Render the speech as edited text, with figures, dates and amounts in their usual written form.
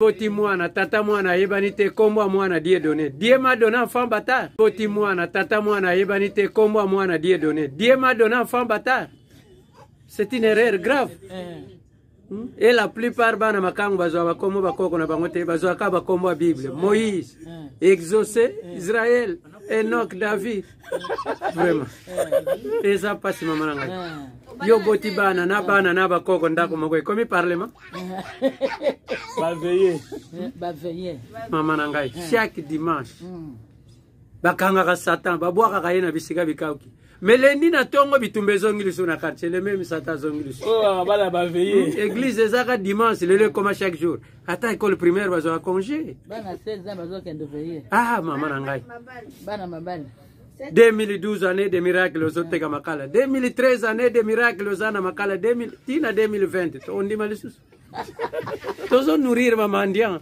Poti mwana, tata mwana, yebanite kombo mwana Dieu donné. Dieu m'a donné enfant bâtard. Poti mwana, tata mwana, yebanite kombo mwana Dieu donné. Dieu m'a donné enfant bâtard. C'est une erreur grave. Et la plupart bana makangu bazwa bakombo bakoko na bangote bazwa ka bakombo Bible. Moïse, Exaucé, Israël, Enoch, David. Vraiment. Et ça passe maman ngai. Yo boti bana na bakoko ndako moko komi parlement. Va veiller. Maman ngai chaque dimanche. Bakanga ka Satan babwaka ka yena bisika bikauki. Mais lundi na tongo bitumbe zongi sur na quartier le même Satan zongi. Oh bala va veiller. Église ezaka dimanche le comme chaque jour. Ata école primaire bazo congé. Bana 16 ans bazo kende veiller. Ah maman ngai. Bana mabali. 2012 année de miracles aux Otega Makala. 2013 année de miracles aux Ana Makala. 2020 on dit malus. Tous on nourrir maman indian.